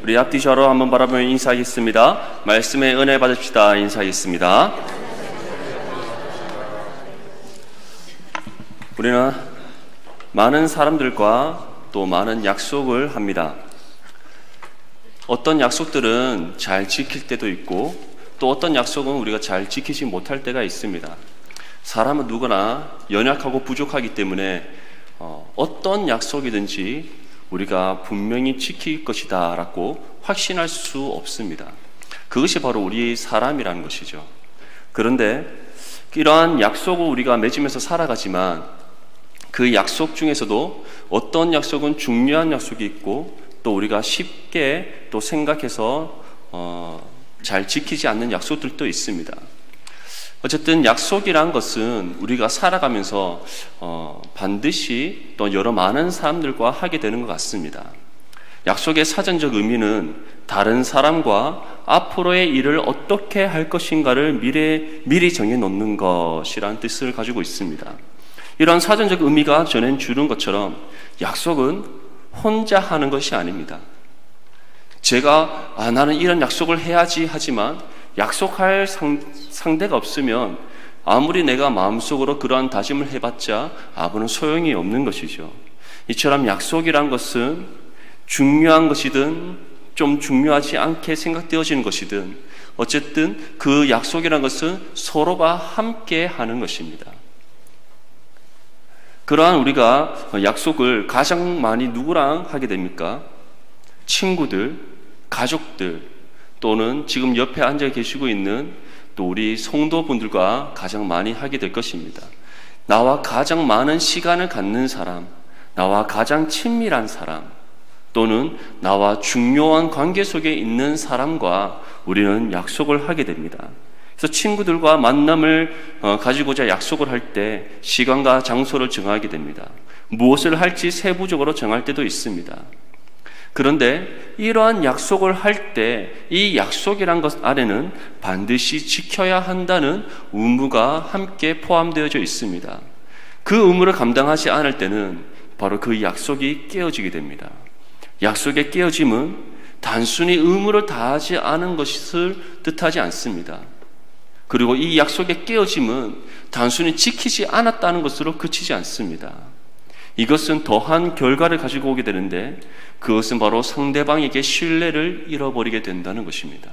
우리 앞뒤 좌로 한번 바라보며 인사하겠습니다. 말씀의 은혜 받읍시다. 인사하겠습니다. 우리는 많은 사람들과 또 많은 약속을 합니다. 어떤 약속들은 잘 지킬 때도 있고 또 어떤 약속은 우리가 잘 지키지 못할 때가 있습니다. 사람은 누구나 연약하고 부족하기 때문에 어떤 약속이든지 우리가 분명히 지킬 것이다 라고 확신할 수 없습니다. 그것이 바로 우리 사람이라는 것이죠. 그런데 이러한 약속을 우리가 맺으면서 살아가지만 그 약속 중에서도 어떤 약속은 중요한 약속이 있고 또 우리가 쉽게 또 생각해서 잘 지키지 않는 약속들도 있습니다. 어쨌든 약속이란 것은 우리가 살아가면서 반드시 또 여러 많은 사람들과 하게 되는 것 같습니다. 약속의 사전적 의미는 다른 사람과 앞으로의 일을 어떻게 할 것인가를 미리 정해놓는 것이라는 뜻을 가지고 있습니다. 이런 사전적 의미가 전해 주는 것처럼 약속은 혼자 하는 것이 아닙니다. 제가 나는 이런 약속을 해야지 하지만 약속할 상대가 없으면 아무리 내가 마음속으로 그러한 다짐을 해봤자 아무런 소용이 없는 것이죠. 이처럼 약속이란 것은 중요한 것이든 좀 중요하지 않게 생각되어지는 것이든 어쨌든 그 약속이란 것은 서로가 함께 하는 것입니다. 그러한 우리가 약속을 가장 많이 누구랑 하게 됩니까? 친구들, 가족들, 또는 지금 옆에 앉아 계시고 있는 또 우리 성도분들과 가장 많이 하게 될 것입니다. 나와 가장 많은 시간을 갖는 사람, 나와 가장 친밀한 사람, 또는 나와 중요한 관계 속에 있는 사람과 우리는 약속을 하게 됩니다. 그래서 친구들과 만남을 가지고자 약속을 할 때 시간과 장소를 정하게 됩니다. 무엇을 할지 세부적으로 정할 때도 있습니다. 그런데 이러한 약속을 할 때 이 약속이란 것 안에는 반드시 지켜야 한다는 의무가 함께 포함되어져 있습니다. 그 의무를 감당하지 않을 때는 바로 그 약속이 깨어지게 됩니다. 약속의 깨어짐은 단순히 의무를 다하지 않은 것을 뜻하지 않습니다. 그리고 이 약속의 깨어짐은 단순히 지키지 않았다는 것으로 그치지 않습니다. 이것은 더한 결과를 가지고 오게 되는데 그것은 바로 상대방에게 신뢰를 잃어버리게 된다는 것입니다.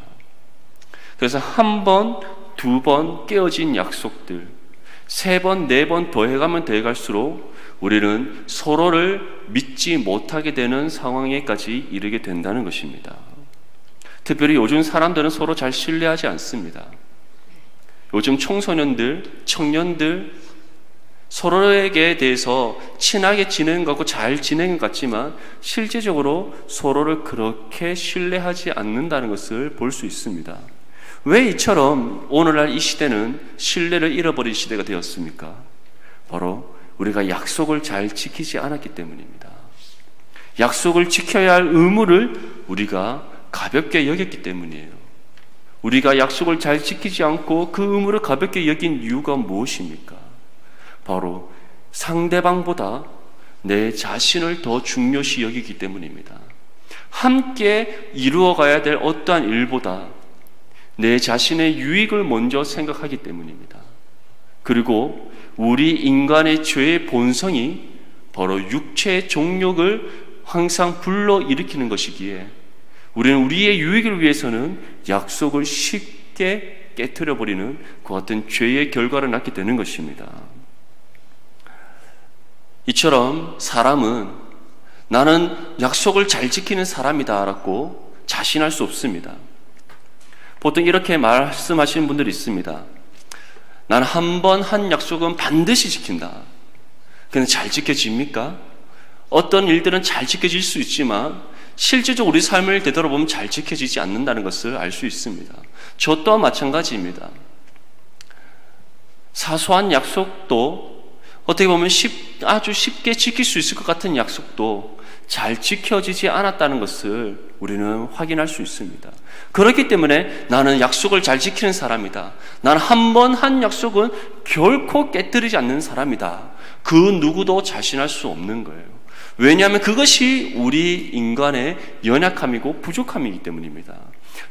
그래서 한 번, 두 번 깨어진 약속들, 세 번, 네 번 더해가면 더해갈수록 우리는 서로를 믿지 못하게 되는 상황에까지 이르게 된다는 것입니다. 특별히 요즘 사람들은 서로 잘 신뢰하지 않습니다. 요즘 청소년들, 청년들 서로에게 대해서 친하게 지내는 것 같고 잘 지내는 것 같지만 실제적으로 서로를 그렇게 신뢰하지 않는다는 것을 볼 수 있습니다. 왜 이처럼 오늘날 이 시대는 신뢰를 잃어버린 시대가 되었습니까? 바로 우리가 약속을 잘 지키지 않았기 때문입니다. 약속을 지켜야 할 의무를 우리가 가볍게 여겼기 때문이에요. 우리가 약속을 잘 지키지 않고 그 의무를 가볍게 여긴 이유가 무엇입니까? 바로 상대방보다 내 자신을 더 중요시 여기기 때문입니다. 함께 이루어가야 될 어떠한 일보다 내 자신의 유익을 먼저 생각하기 때문입니다. 그리고 우리 인간의 죄의 본성이 바로 육체의 정욕을 항상 불러일으키는 것이기에 우리는 우리의 유익을 위해서는 약속을 쉽게 깨트려버리는 그 같은 죄의 결과를 낳게 되는 것입니다. 이처럼 사람은 나는 약속을 잘 지키는 사람이다 라고 자신할 수 없습니다. 보통 이렇게 말씀하시는 분들이 있습니다. 나는 한 번 한 약속은 반드시 지킨다. 근데 잘 지켜집니까? 어떤 일들은 잘 지켜질 수 있지만 실제적으로 우리 삶을 되돌아보면 잘 지켜지지 않는다는 것을 알 수 있습니다. 저 또한 마찬가지입니다. 사소한 약속도 어떻게 보면 아주 쉽게 지킬 수 있을 것 같은 약속도 잘 지켜지지 않았다는 것을 우리는 확인할 수 있습니다. 그렇기 때문에 나는 약속을 잘 지키는 사람이다. 나는 한 번 한 약속은 결코 깨뜨리지 않는 사람이다. 그 누구도 자신할 수 없는 거예요. 왜냐하면 그것이 우리 인간의 연약함이고 부족함이기 때문입니다.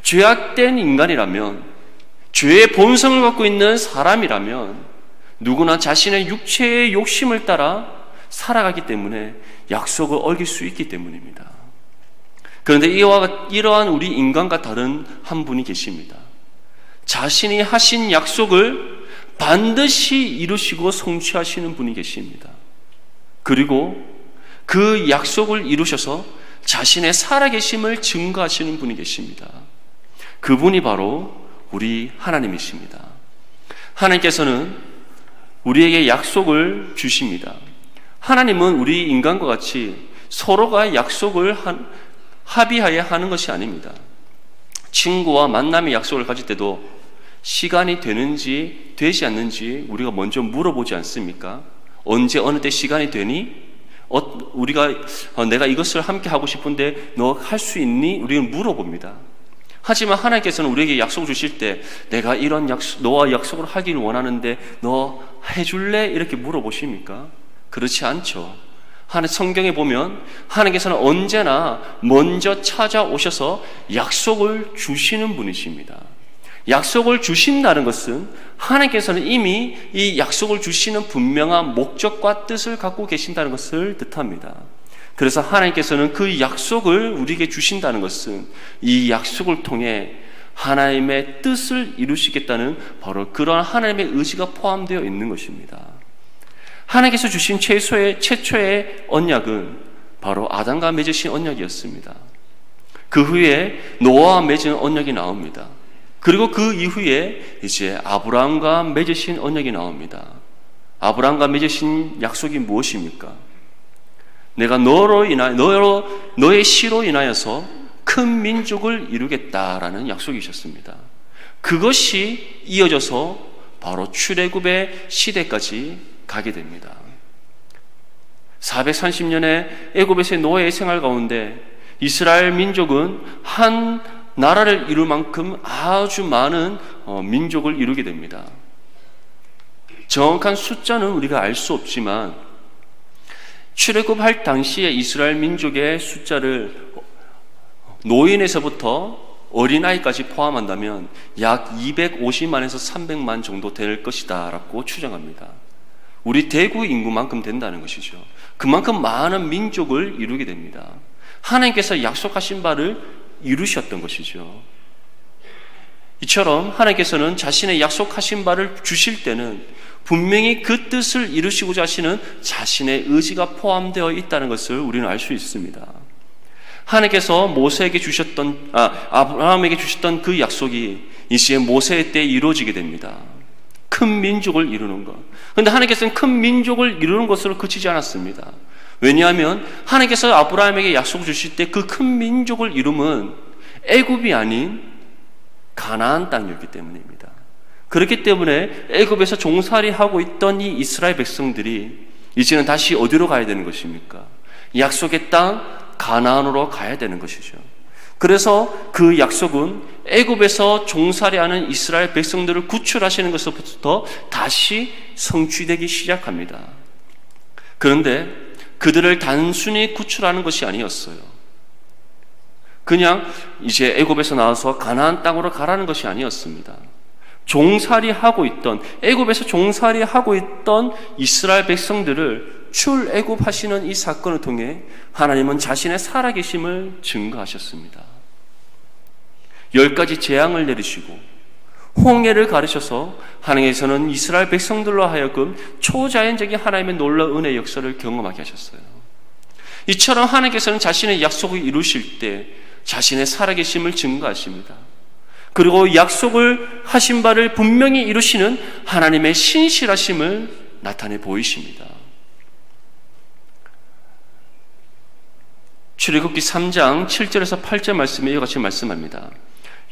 죄악된 인간이라면, 죄의 본성을 갖고 있는 사람이라면 누구나 자신의 육체의 욕심을 따라 살아가기 때문에 약속을 어길 수 있기 때문입니다. 그런데 이러한 우리 인간과 다른 한 분이 계십니다. 자신이 하신 약속을 반드시 이루시고 성취하시는 분이 계십니다. 그리고 그 약속을 이루셔서 자신의 살아계심을 증거하시는 분이 계십니다. 그분이 바로 우리 하나님이십니다. 하나님께서는 우리에게 약속을 주십니다. 하나님은 우리 인간과 같이 서로가 약속을 합의하여 하는 것이 아닙니다. 친구와 만남의 약속을 가질 때도 시간이 되는지 되지 않는지 우리가 먼저 물어보지 않습니까? 언제 어느 때 시간이 되니? 내가 이것을 함께 하고 싶은데 너 할 수 있니? 우리는 물어봅니다. 하지만 하나님께서는 우리에게 약속을 주실 때 내가 이런 너와 약속을 하기를 원하는데 너 해줄래? 이렇게 물어보십니까? 그렇지 않죠. 성경에 보면 하나님께서는 언제나 먼저 찾아오셔서 약속을 주시는 분이십니다. 약속을 주신다는 것은 하나님께서는 이미 이 약속을 주시는 분명한 목적과 뜻을 갖고 계신다는 것을 뜻합니다. 그래서 하나님께서는 그 약속을 우리에게 주신다는 것은 이 약속을 통해 하나님의 뜻을 이루시겠다는 바로 그런 하나님의 의지가 포함되어 있는 것입니다. 하나님께서 주신 최초의 언약은 바로 아담과 맺으신 언약이었습니다. 그 후에 노아와 맺은 언약이 나옵니다. 그리고 그 이후에 이제 아브라함과 맺으신 언약이 나옵니다. 아브라함과 맺으신 약속이 무엇입니까? 내가 너의 씨로 인하여서 큰 민족을 이루겠다라는 약속이셨습니다. 그것이 이어져서 바로 출애굽의 시대까지 가게 됩니다. 430년의 애굽에서의 노예의 생활 가운데 이스라엘 민족은 한 나라를 이룰 만큼 아주 많은 민족을 이루게 됩니다. 정확한 숫자는 우리가 알 수 없지만 출애굽할 당시에 이스라엘 민족의 숫자를 노인에서부터 어린아이까지 포함한다면 약 250만에서 300만 정도 될 것이다 라고 추정합니다. 우리 대구 인구만큼 된다는 것이죠. 그만큼 많은 민족을 이루게 됩니다. 하나님께서 약속하신 바를 이루셨던 것이죠. 이처럼 하나님께서는 자신의 약속하신 바를 주실 때는 분명히 그 뜻을 이루시고자 하시는 자신의 의지가 포함되어 있다는 것을 우리는 알 수 있습니다. 하나님께서 모세에게 주셨던 아브라함에게 주셨던 그 약속이 이제 모세의 때에 이루어지게 됩니다. 큰 민족을 이루는 것. 그런데 하나님께서는 큰 민족을 이루는 것으로 그치지 않았습니다. 왜냐하면 하나님께서 아브라함에게 약속을 주실 때 그 큰 민족을 이룸은 애굽이 아닌 가나안 땅이었기 때문입니다. 그렇기 때문에 애굽에서 종살이하고 있던 이 이스라엘 백성들이 이제는 다시 어디로 가야 되는 것입니까? 약속의 땅 가나안으로 가야 되는 것이죠. 그래서 그 약속은 애굽에서 종살이하는 이스라엘 백성들을 구출하시는 것부터 다시 성취되기 시작합니다. 그런데 그들을 단순히 구출하는 것이 아니었어요. 그냥 이제 애굽에서 나와서 가나안 땅으로 가라는 것이 아니었습니다. 종살이하고 있던 애굽에서 종살이하고 있던 이스라엘 백성들을 출애굽하시는 이 사건을 통해 하나님은 자신의 살아계심을 증거하셨습니다. 10가지 재앙을 내리시고 홍해를 가르셔서 하나님께서는 이스라엘 백성들로 하여금 초자연적인 하나님의 놀라운 은혜의 역사를 경험하게 하셨어요. 이처럼 하나님께서는 자신의 약속을 이루실 때 자신의 살아계심을 증거하십니다. 그리고 약속을 하신 바를 분명히 이루시는 하나님의 신실하심을 나타내 보이십니다. 출애굽기 3장 7절에서 8절 말씀에 이와 같이 말씀합니다.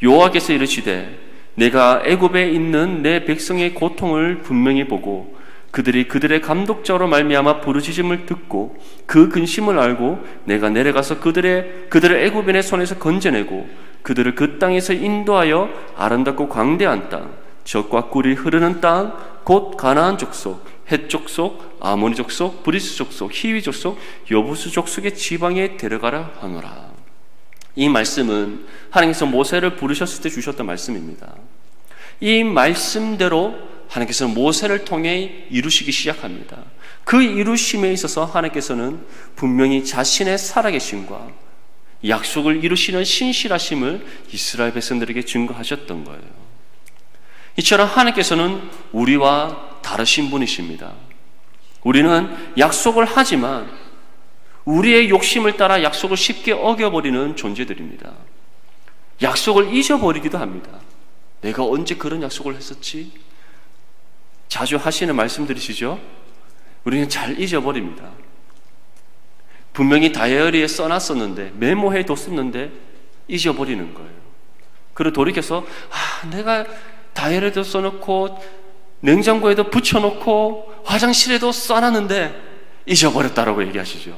여호와께서 이르시되 내가 애굽에 있는 내 백성의 고통을 분명히 보고 그들이 그들의 감독자로 말미암아 부르짖음을 듣고 그 근심을 알고 내가 내려가서 그들을 애굽인의 손에서 건져내고 그들을 그 땅에서 인도하여 아름답고 광대한 땅, 젖과 꿀이 흐르는 땅, 곧 가나안 족속 헷 족속, 아모니 족속, 브리스 족속, 히위 족속, 여부수 족속의 지방에 데려가라 하노라. 이 말씀은 하나님께서 모세를 부르셨을 때 주셨던 말씀입니다. 이 말씀대로 하나님께서는 모세를 통해 이루시기 시작합니다. 그 이루심에 있어서 하나님께서는 분명히 자신의 살아계심과 약속을 이루시는 신실하심을 이스라엘 백성들에게 증거하셨던 거예요. 이처럼 하나님께서는 우리와 다르신 분이십니다. 우리는 약속을 하지만 우리의 욕심을 따라 약속을 쉽게 어겨버리는 존재들입니다. 약속을 잊어버리기도 합니다. 내가 언제 그런 약속을 했었지? 자주 하시는 말씀 들으시죠? 우리는 잘 잊어버립니다. 분명히 다이어리에 써놨었는데, 메모해 뒀었는데 잊어버리는 거예요. 그리고 돌이켜서 내가 다이어리에도 써놓고 냉장고에도 붙여놓고 화장실에도 써놨는데 잊어버렸다라고 얘기하시죠.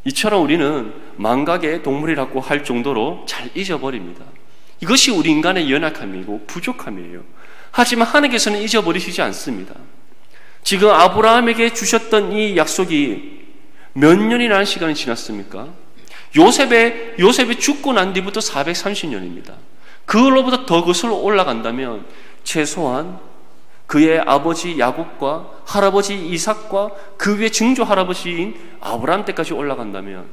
이처럼 우리는 망각의 동물이라고 할 정도로 잘 잊어버립니다. 이것이 우리 인간의 연약함이고 부족함이에요. 하지만 하나님께서는 잊어버리시지 않습니다. 지금 아브라함에게 주셨던 이 약속이 몇 년이라는 시간이 지났습니까? 요셉이 죽고 난 뒤부터 430년입니다. 그걸로부터 더 거슬러 올라간다면 최소한 그의 아버지 야곱과 할아버지 이삭과 그 위에 증조 할아버지인 아브라함 때까지 올라간다면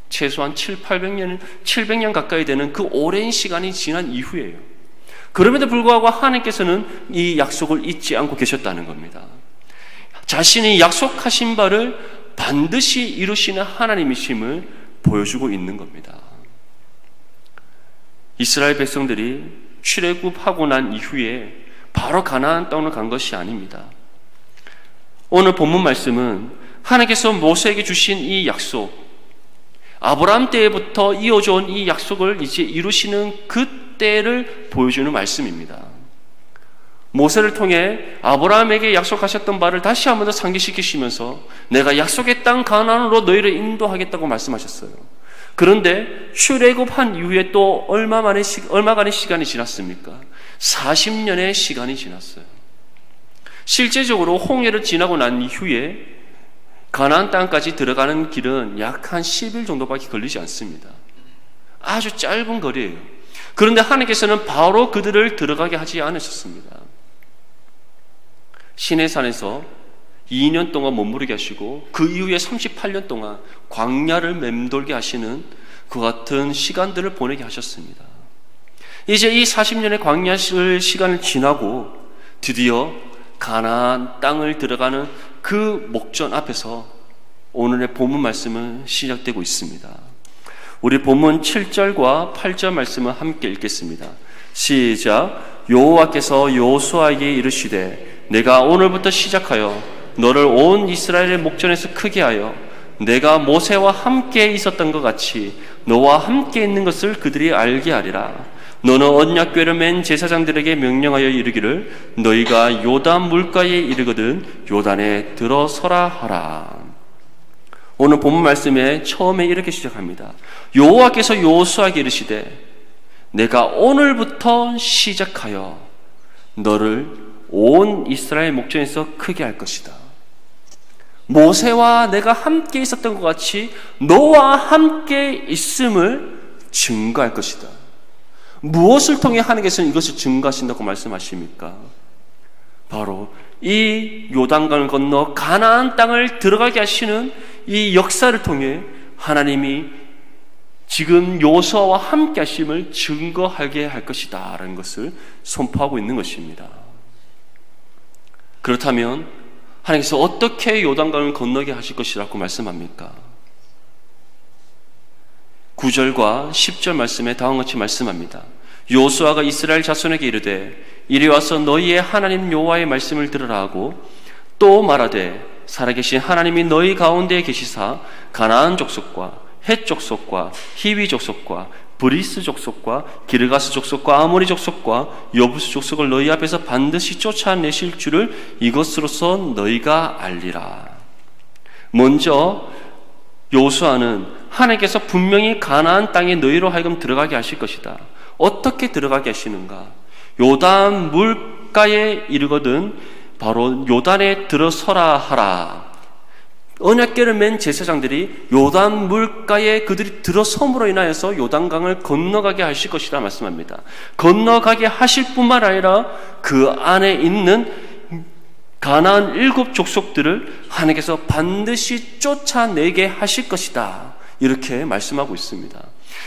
최소한 700년 가까이 되는 그 오랜 시간이 지난 이후에요. 그럼에도 불구하고 하나님께서는 이 약속을 잊지 않고 계셨다는 겁니다. 자신이 약속하신 바를 반드시 이루시는 하나님이심을 보여주고 있는 겁니다. 이스라엘 백성들이 출애굽하고 난 이후에 바로 가나안 땅으로 간 것이 아닙니다. 오늘 본문 말씀은 하나님께서 모세에게 주신 이 약속, 아브라함 때부터 이어져 온 이 약속을 이제 이루시는 그때를 보여주는 말씀입니다. 모세를 통해 아브라함에게 약속하셨던 바를 다시 한 번 더 상기시키시면서 내가 약속의 땅 가나안으로 너희를 인도하겠다고 말씀하셨어요. 그런데 출애굽한 이후에 또 얼마간의 시간이 지났습니까? 40년의 시간이 지났어요. 실제적으로 홍해를 지나고 난 이후에 가나안 땅까지 들어가는 길은 약 한 10일 정도밖에 걸리지 않습니다. 아주 짧은 거리예요. 그런데 하나님께서는 바로 그들을 들어가게 하지 않으셨습니다. 시내산에서 2년 동안 머무르게 하시고 그 이후에 38년 동안 광야를 맴돌게 하시는 그 같은 시간들을 보내게 하셨습니다. 이제 이 40년의 광야 시간을 지나고 드디어 가나안 땅을 들어가는 그 목전 앞에서 오늘의 본문 말씀은 시작되고 있습니다. 우리 본문 7절과 8절 말씀을 함께 읽겠습니다. 시작. 여호와께서 여호수아에게 이르시되 내가 오늘부터 시작하여 너를 온 이스라엘의 목전에서 크게 하여 내가 모세와 함께 있었던 것 같이 너와 함께 있는 것을 그들이 알게 하리라. 너는 언약궤를 맨 제사장들에게 명령하여 이르기를 너희가 요단 물가에 이르거든 요단에 들어서라 하라. 오늘 본문 말씀에 처음에 이렇게 시작합니다. 여호와께서 여호수아에게 이르시되 내가 오늘부터 시작하여 너를 온 이스라엘 목전에서 크게 할 것이다. 모세와 내가 함께 있었던 것 같이 너와 함께 있음을 증거할 것이다. 무엇을 통해 하나님께서는 이것을 증거하신다고 말씀하십니까? 바로 이 요단강을 건너 가나안 땅을 들어가게 하시는 이 역사를 통해 하나님이 지금 여호수아와 함께 하심을 증거하게 할 것이다 라는 것을 선포하고 있는 것입니다. 그렇다면 하나님께서 어떻게 요단강을 건너게 하실 것이라고 말씀합니까? 9절과 10절 말씀에 다음과 같이 말씀합니다. 여호수아가 이스라엘 자손에게 이르되 이리 와서 너희의 하나님 여호와의 말씀을 들으라 하고 또 말하되 살아계신 하나님이 너희 가운데에 계시사 가나안 족속과 헷 족속과 히위 족속과 브리스 족속과 기르가스 족속과 아모리 족속과 여부스 족속을 너희 앞에서 반드시 쫓아내실 줄을 이것으로서 너희가 알리라. 먼저 여호수아는 하나님께서 분명히 가나안 땅에 너희로 하여금 들어가게 하실 것이다. 어떻게 들어가게 하시는가? 요단 물가에 이르거든 바로 요단에 들어서라 하라. 언약궤를 맨 제사장들이 요단 물가에 그들이 들어섬으로 인하여서 요단강을 건너가게 하실 것이라 말씀합니다. 건너가게 하실 뿐만 아니라 그 안에 있는 가나안 7 족속들을 하나님께서 반드시 쫓아내게 하실 것이다. 이렇게 말씀하고 있습니다.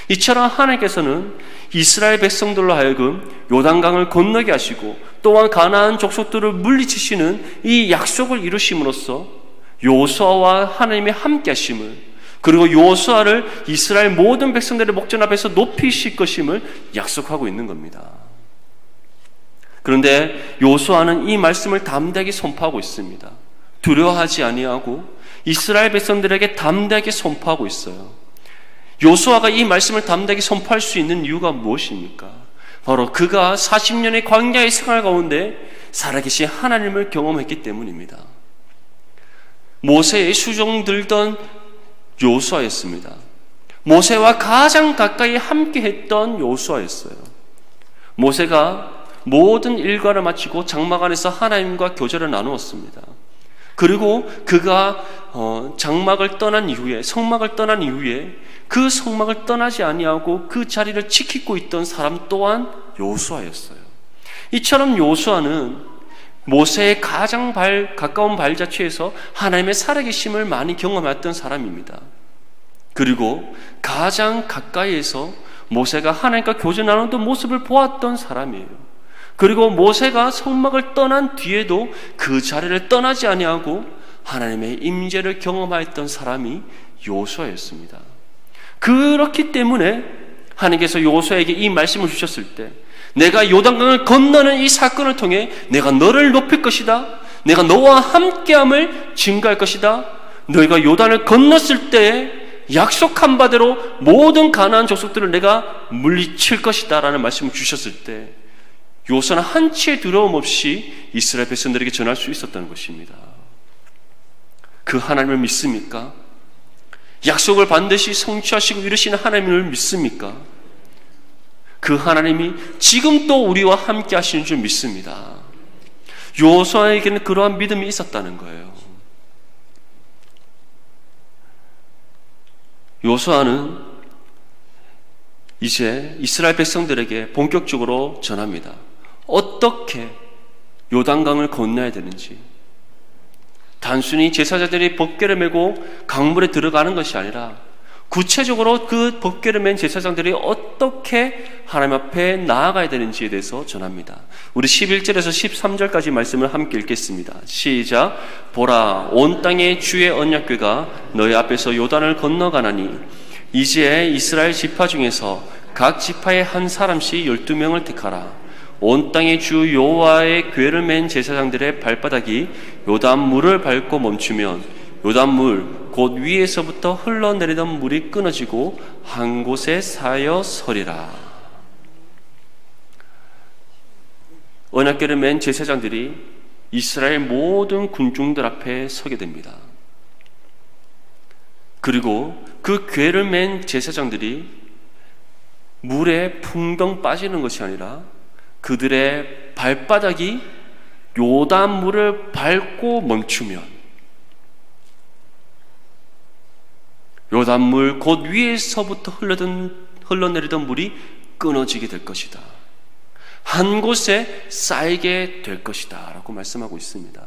이처럼 하나님께서는 이스라엘 백성들로 하여금 요단강을 건너게 하시고 또한 가나안 족속들을 물리치시는 이 약속을 이루심으로써 요수아와 하나님의 함께 하심을, 그리고 요수아를 이스라엘 모든 백성들의 목전 앞에서 높이실 것임을 약속하고 있는 겁니다. 그런데 요수아는 이 말씀을 담대하게 선포하고 있습니다. 두려워하지 아니하고 이스라엘 백성들에게 담대하게 선포하고 있어요. 요수아가 이 말씀을 담대하게 선포할 수 있는 이유가 무엇입니까? 바로 그가 40년의 광야의 생활 가운데 살아계신 하나님을 경험했기 때문입니다. 모세의 수종 들던 요수아였습니다. 모세와 가장 가까이 함께 했던 요수아였어요. 모세가 모든 일과를 마치고 장막 안에서 하나님과 교제를 나누었습니다. 그리고 그가 장막을 떠난 이후에, 성막을 떠난 이후에 그 성막을 떠나지 아니하고 그 자리를 지키고 있던 사람 또한 요수아였어요. 이처럼 요수아는 모세의 가장 가까운 발자취에서 하나님의 살아계심을 많이 경험했던 사람입니다. 그리고 가장 가까이에서 모세가 하나님과 교제 나누던 모습을 보았던 사람이에요. 그리고 모세가 성막을 떠난 뒤에도 그 자리를 떠나지 아니하고 하나님의 임재를 경험하였던 사람이 요수아였습니다. 그렇기 때문에 하나님께서 요수아에게 이 말씀을 주셨을 때, 내가 요단강을 건너는 이 사건을 통해 내가 너를 높일 것이다, 내가 너와 함께함을 증거할 것이다, 너희가 요단을 건넜을 때에 약속한 바대로 모든 가나안 족속들을 내가 물리칠 것이다 라는 말씀을 주셨을 때 요수아는 한치의 두려움 없이 이스라엘 백성들에게 전할 수 있었다는 것입니다. 그 하나님을 믿습니까? 약속을 반드시 성취하시고 이루시는 하나님을 믿습니까? 그 하나님이 지금 또 우리와 함께 하시는 줄 믿습니다. 요수아에게는 그러한 믿음이 있었다는 거예요. 요수아는 이제 이스라엘 백성들에게 본격적으로 전합니다. 어떻게 요단강을 건너야 되는지, 단순히 제사장들이 법궤를 메고 강물에 들어가는 것이 아니라 구체적으로 그 법궤를 맨 제사장들이 어떻게 하나님 앞에 나아가야 되는지에 대해서 전합니다. 우리 11절에서 13절까지 말씀을 함께 읽겠습니다. 시작. 보라, 온 땅의 주의 언약궤가 너희 앞에서 요단을 건너가나니 이제 이스라엘 지파 중에서 각 지파에 한 사람씩 12명을 택하라. 온 땅의 주 여호와의 궤를 맨 제사장들의 발바닥이 요단 물을 밟고 멈추면 요단물 곧 위에서부터 흘러내리던 물이 끊어지고 한 곳에 쌓여 서리라. 언약궤를 맨 제사장들이 이스라엘 모든 군중들 앞에 서게 됩니다. 그리고 그 궤를 맨 제사장들이 물에 풍덩 빠지는 것이 아니라 그들의 발바닥이 요단물을 밟고 멈추면 요단물 곧 위에서부터 흘러내리던 물이 끊어지게 될 것이다. 한 곳에 쌓이게 될 것이다 라고 말씀하고 있습니다.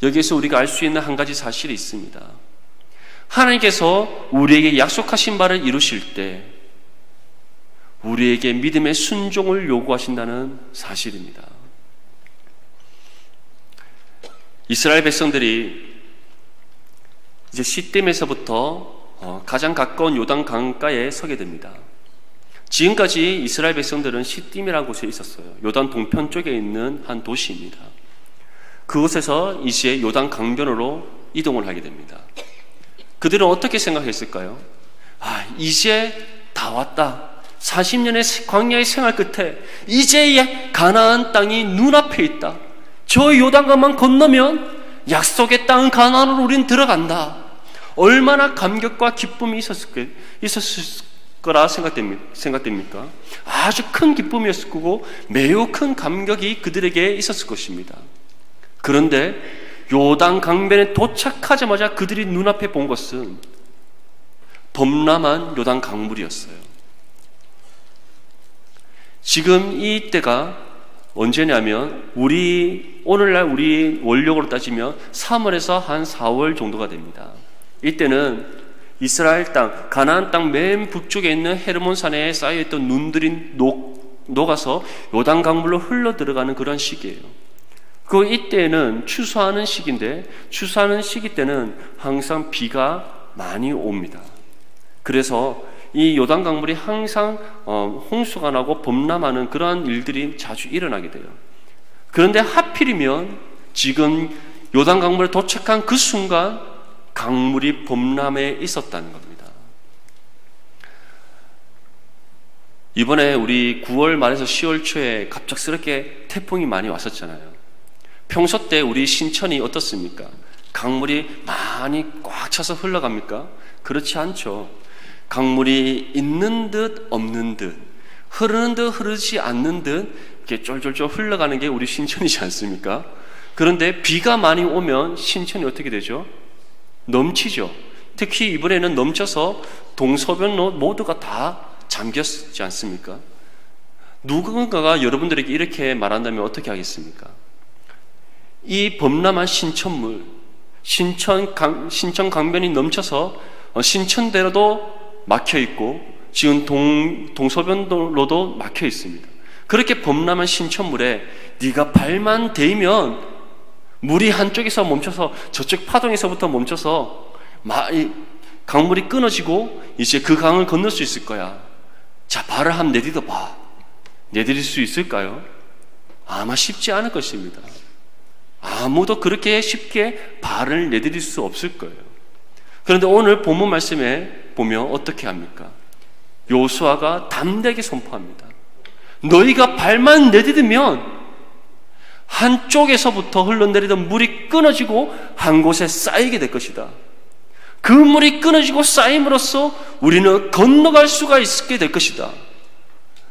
여기에서 우리가 알 수 있는 한 가지 사실이 있습니다. 하나님께서 우리에게 약속하신 바를 이루실 때 우리에게 믿음의 순종을 요구하신다는 사실입니다. 이스라엘 백성들이 이제 시딤에서부터 가장 가까운 요단 강가에 서게 됩니다. 지금까지 이스라엘 백성들은 시딤이라는 곳에 있었어요. 요단 동편 쪽에 있는 한 도시입니다. 그곳에서 이제 요단 강변으로 이동을 하게 됩니다. 그들은 어떻게 생각했을까요? 이제 다 왔다. 40년의 광야의 생활 끝에 이제 가나안 땅이 눈앞에 있다. 저 요단강만 건너면 약속의 땅 가나안으로 우린 들어간다. 얼마나 감격과 기쁨이 있었을 거라 생각됩니까? 아주 큰 기쁨이었을 거고 매우 큰 감격이 그들에게 있었을 것입니다. 그런데 요단 강변에 도착하자마자 그들이 눈앞에 본 것은 범람한 요단 강물이었어요. 지금 이때가 언제냐면 오늘날 우리 원력으로 따지면 3월에서 한 4월 정도가 됩니다. 이때는 이스라엘 땅, 가나안 땅 맨 북쪽에 있는 헤르몬 산에 쌓여있던 눈들이 녹아서 요단 강물로 흘러 들어가는 그런 시기예요. 이때는 추수하는 시기인데, 추수하는 시기 때는 항상 비가 많이 옵니다. 그래서 이 요단 강물이 항상 홍수가 나고 범람하는 그러한 일들이 자주 일어나게 돼요. 그런데 하필이면 지금 요단 강물에 도착한 그 순간 강물이 범람해 있었다는 겁니다. 이번에 우리 9월 말에서 10월 초에 갑작스럽게 태풍이 많이 왔었잖아요. 평소 때 우리 신천이 어떻습니까? 강물이 많이 꽉 차서 흘러갑니까? 그렇지 않죠. 강물이 있는 듯 없는 듯, 흐르는 듯 흐르지 않는 듯 이렇게 쫄쫄쫄 흘러가는 게 우리 신천이지 않습니까? 그런데 비가 많이 오면 신천이 어떻게 되죠? 넘치죠. 특히 이번에는 넘쳐서 동서변로 모두가 다 잠겼지 않습니까? 누군가가 여러분들에게 이렇게 말한다면 어떻게 하겠습니까? 이 범람한 신천물, 신천 강변이 넘쳐서 신천대로도 막혀 있고 지금 동서변로도 막혀 있습니다. 그렇게 범람한 신천물에 네가 발만 대면 물이 한쪽에서 멈춰서 저쪽 파동에서부터 멈춰서 강물이 끊어지고 이제 그 강을 건널 수 있을 거야. 자, 발을 한번 내딛어 봐. 내딛을 수 있을까요? 아마 쉽지 않을 것입니다. 아무도 그렇게 쉽게 발을 내딛을 수 없을 거예요. 그런데 오늘 본문 말씀에 보면 어떻게 합니까? 요수아가 담대하게 선포합니다. 너희가 발만 내딛으면 한쪽에서부터 흘러내리던 물이 끊어지고 한 곳에 쌓이게 될 것이다. 그 물이 끊어지고 쌓임으로써 우리는 건너갈 수가 있게 될 것이다.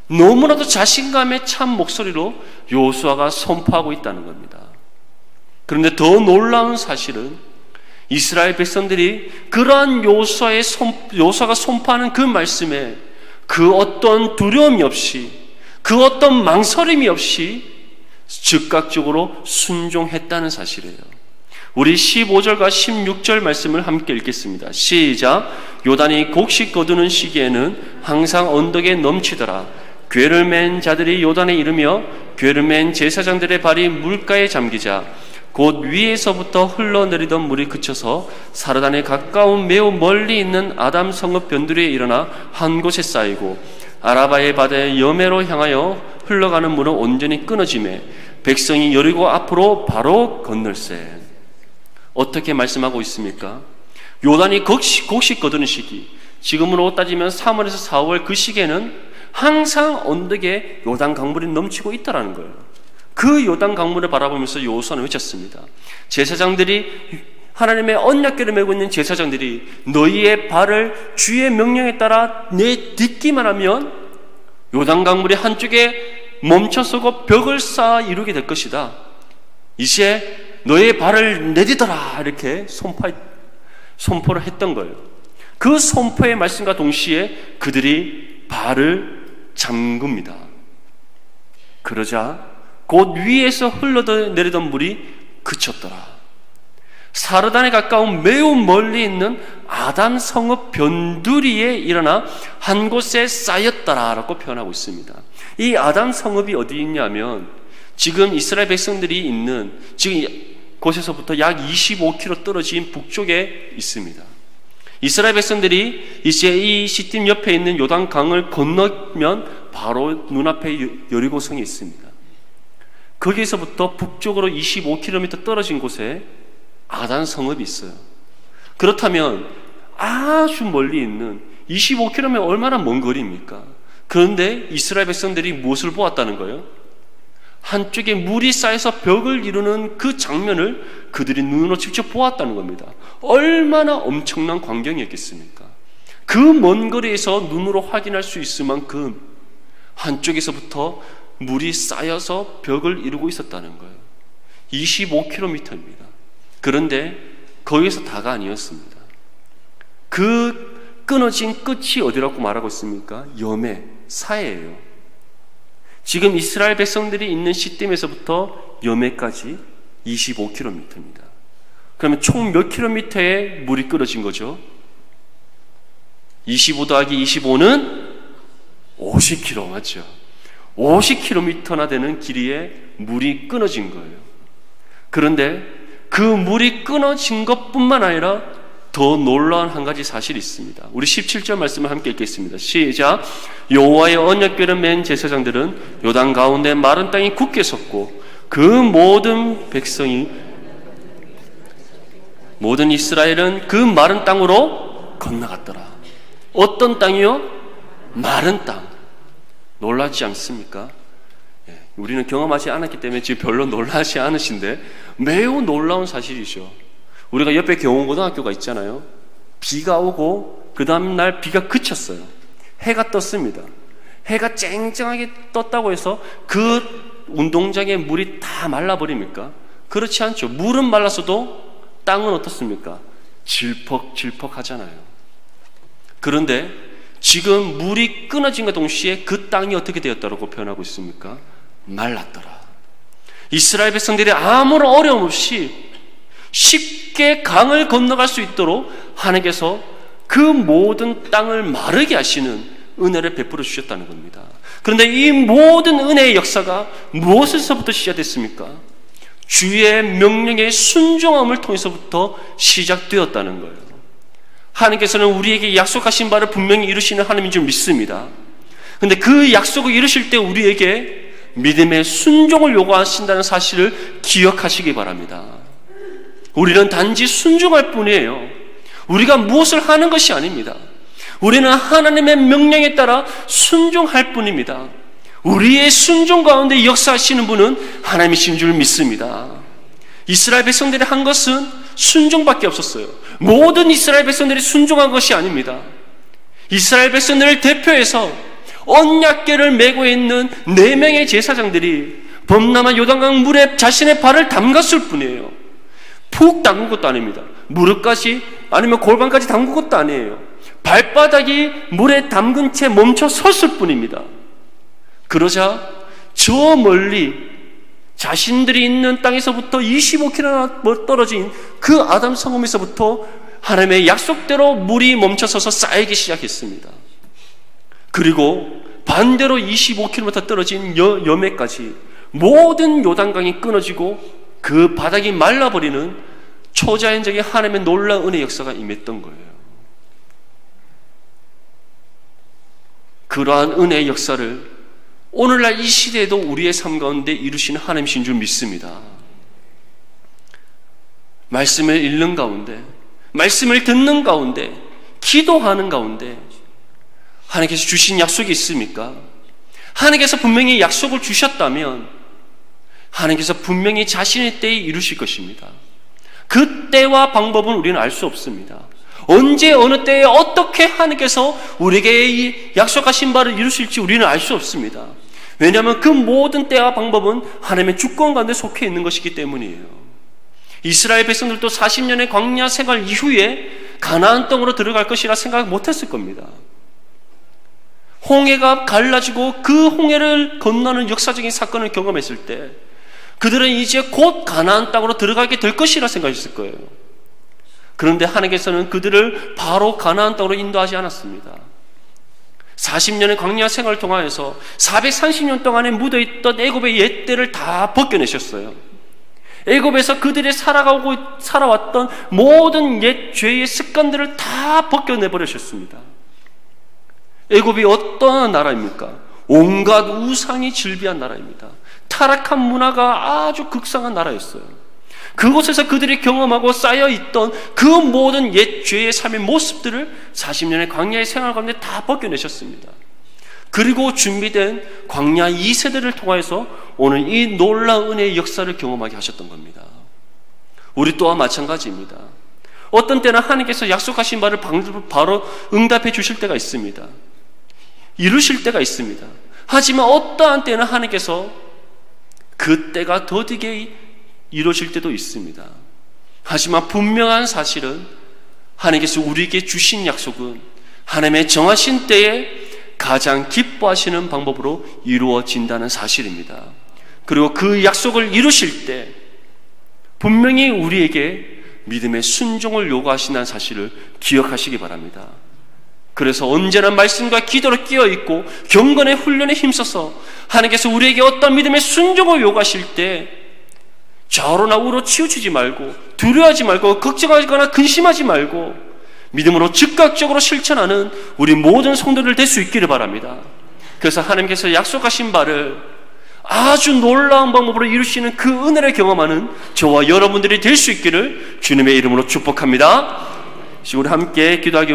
너무나도 자신감의 참 목소리로 요수아가 선포하고 있다는 겁니다. 그런데 더 놀라운 사실은 이스라엘 백성들이 그러한 요수아가 선포하는 그 말씀에 그 어떤 두려움이 없이, 그 어떤 망설임이 없이 즉각적으로 순종했다는 사실이에요. 우리 15절과 16절 말씀을 함께 읽겠습니다. 시작. 요단이 곡식 거두는 시기에는 항상 언덕에 넘치더라. 궤를 맨 자들이 요단에 이르며 궤를 맨 제사장들의 발이 물가에 잠기자 곧 위에서부터 흘러내리던 물이 그쳐서 사르단에 가까운 매우 멀리 있는 아담 성읍 변두리에 일어나 한 곳에 쌓이고 아라바의 바다의 여매로 향하여 흘러가는 물은 온전히 끊어지매 백성이 여리고 앞으로 바로 건널세. 어떻게 말씀하고 있습니까? 요단이 곡식 거두는 시기, 지금으로 따지면 3월에서 4월 그 시기에는 항상 언덕에 요단 강물이 넘치고 있다는 거예요. 그 요단 강물을 바라보면서 요수아는 외쳤습니다. 제사장들이, 하나님의 언약궤를 메고 있는 제사장들이 너희의 발을 주의 명령에 따라 내딛기만 하면 요단 강물이 한쪽에 멈춰서고 벽을 쌓아 이루게 될 것이다. 이제 너의 발을 내딛어라, 이렇게 선포를 했던 거예요. 그 선포의 말씀과 동시에 그들이 발을 잠굽니다. 그러자 곧 위에서 흘러내리던 물이 그쳤더라. 사르단에 가까운 매우 멀리 있는 아담 성읍 변두리에 일어나 한 곳에 쌓였더라라고 표현하고 있습니다. 이 아담 성읍이 어디 있냐면 지금 이스라엘 백성들이 있는 지금 곳에서부터 약 25km 떨어진 북쪽에 있습니다. 이스라엘 백성들이 이제 이 시딤 옆에 있는 요단 강을 건너면 바로 눈앞에 여리고성이 있습니다. 거기에서부터 북쪽으로 25km 떨어진 곳에 아단 성읍이 있어요. 그렇다면 아주 멀리 있는 25km면 얼마나 먼 거리입니까? 그런데 이스라엘 백성들이 무엇을 보았다는 거예요? 한쪽에 물이 쌓여서 벽을 이루는 그 장면을 그들이 눈으로 직접 보았다는 겁니다. 얼마나 엄청난 광경이었겠습니까? 그 먼 거리에서 눈으로 확인할 수 있을 만큼 한쪽에서부터 물이 쌓여서 벽을 이루고 있었다는 거예요. 25km입니다. 그런데 거기서 다가 아니었습니다. 그 끊어진 끝이 어디라고 말하고 있습니까? 여매, 사해예요. 지금 이스라엘 백성들이 있는 시댐에서부터 여매까지 25km입니다. 그러면 총 몇 킬로미터의 물이 끊어진 거죠? 25 더하기 25는 50km 맞죠? 50km나 되는 길이의 물이 끊어진 거예요. 그런데 그 물이 끊어진 것뿐만 아니라 더 놀라운 한 가지 사실이 있습니다. 우리 17절 말씀을 함께 읽겠습니다. 시작. 여호와의 언약궤를 맨 제사장들은 요단 가운데 마른 땅이 굳게 섰고 그 모든 백성이 모든 이스라엘은 그 마른 땅으로 건너갔더라. 어떤 땅이요? 마른 땅. 놀라지 않습니까? 우리는 경험하지 않았기 때문에 지금 별로 놀라지 않으신데 매우 놀라운 사실이죠. 우리가 옆에 경원고등학교가 있잖아요. 비가 오고 그 다음날 비가 그쳤어요. 해가 떴습니다. 해가 쨍쨍하게 떴다고 해서 그 운동장에 물이 다 말라버립니까? 그렇지 않죠. 물은 말랐어도 땅은 어떻습니까? 질퍽질퍽 하잖아요. 그런데 지금 물이 끊어진과 동시에 그 땅이 어떻게 되었다고 표현하고 있습니까? 말랐더라. 이스라엘 백성들이 아무런 어려움 없이 쉽게 강을 건너갈 수 있도록 하나님께서 그 모든 땅을 마르게 하시는 은혜를 베풀어 주셨다는 겁니다. 그런데 이 모든 은혜의 역사가 무엇에서부터 시작됐습니까? 주의 명령의 순종함을 통해서부터 시작되었다는 거예요. 하나님께서는 우리에게 약속하신 바를 분명히 이루시는 하나님인 줄 믿습니다. 그런데 그 약속을 이루실 때 우리에게 믿음의 순종을 요구하신다는 사실을 기억하시기 바랍니다. 우리는 단지 순종할 뿐이에요. 우리가 무엇을 하는 것이 아닙니다. 우리는 하나님의 명령에 따라 순종할 뿐입니다. 우리의 순종 가운데 역사하시는 분은 하나님이신 줄 믿습니다. 이스라엘 백성들이 한 것은 순종밖에 없었어요. 모든 이스라엘 백성들이 순종한 것이 아닙니다. 이스라엘 백성들을 대표해서 언약궤를 메고 있는 4명의 제사장들이 범람한 요단강 물에 자신의 발을 담갔을 뿐이에요. 푹 담근 것도 아닙니다. 무릎까지 아니면 골반까지 담근 것도 아니에요. 발바닥이 물에 담근 채 멈춰 섰을 뿐입니다. 그러자 저 멀리 자신들이 있는 땅에서부터 25km나 떨어진 그 아담 성읍에서부터 하나님의 약속대로 물이 멈춰서서 쌓이기 시작했습니다. 그리고 반대로 25km 떨어진 여매까지 모든 요단강이 끊어지고 그 바닥이 말라버리는 초자연적인 하나님의 놀라운 은혜 역사가 임했던 거예요. 그러한 은혜의 역사를 오늘날 이 시대에도 우리의 삶 가운데 이루시는 하나님이신 줄 믿습니다. 말씀을 읽는 가운데, 말씀을 듣는 가운데, 기도하는 가운데 하나님께서 주신 약속이 있습니까? 하나님께서 분명히 약속을 주셨다면 하나님께서 분명히 자신의 때에 이루실 것입니다. 그 때와 방법은 우리는 알 수 없습니다. 언제 어느 때에 어떻게 하나님께서 우리에게 이 약속하신 바를 이루실지 우리는 알 수 없습니다. 왜냐하면 그 모든 때와 방법은 하나님의 주권 가운데 속해 있는 것이기 때문이에요. 이스라엘 백성들도 40년의 광야 생활 이후에 가나안 땅으로 들어갈 것이라 생각 못했을 겁니다. 홍해가 갈라지고 그 홍해를 건너는 역사적인 사건을 경험했을 때 그들은 이제 곧 가나안 땅으로 들어가게 될 것이라 생각했을 거예요. 그런데 하나님께서는 그들을 바로 가나안 땅으로 인도하지 않았습니다. 40년의 광야 생활을 통하여서 430년 동안에 묻어있던 애굽의 옛때를 다 벗겨내셨어요. 애굽에서 그들이 살아왔던 모든 옛 죄의 습관들을 다 벗겨내버리셨습니다. 애굽이 어떤 나라입니까? 온갖 우상이 즐비한 나라입니다. 타락한 문화가 아주 극성한 나라였어요. 그곳에서 그들이 경험하고 쌓여있던 그 모든 옛 죄의 삶의 모습들을 40년의 광야의 생활 가운데 다 벗겨내셨습니다. 그리고 준비된 광야 2세대를 통해서 오늘 이 놀라운 은혜의 역사를 경험하게 하셨던 겁니다. 우리 또한 마찬가지입니다. 어떤 때는 하나님께서 약속하신 바를 바로 응답해 주실 때가 있습니다. 이루실 때가 있습니다. 하지만 어떠한 때는 하나님께서 그 때가 더디게 이루어질 때도 있습니다. 하지만 분명한 사실은 하나님께서 우리에게 주신 약속은 하나님의 정하신 때에 가장 기뻐하시는 방법으로 이루어진다는 사실입니다. 그리고 그 약속을 이루실 때 분명히 우리에게 믿음의 순종을 요구하신다는 사실을 기억하시기 바랍니다. 그래서 언제나 말씀과 기도로 끼어있고 경건의 훈련에 힘써서 하나님께서 우리에게 어떤 믿음의 순종을 요구하실 때 좌우로나 우로 치우치지 말고 두려워하지 말고 걱정하거나 근심하지 말고 믿음으로 즉각적으로 실천하는 우리 모든 성도들 될 수 있기를 바랍니다. 그래서 하나님께서 약속하신 바를 아주 놀라운 방법으로 이루시는 그 은혜를 경험하는 저와 여러분들이 될 수 있기를 주님의 이름으로 축복합니다. 우리 함께 기도하기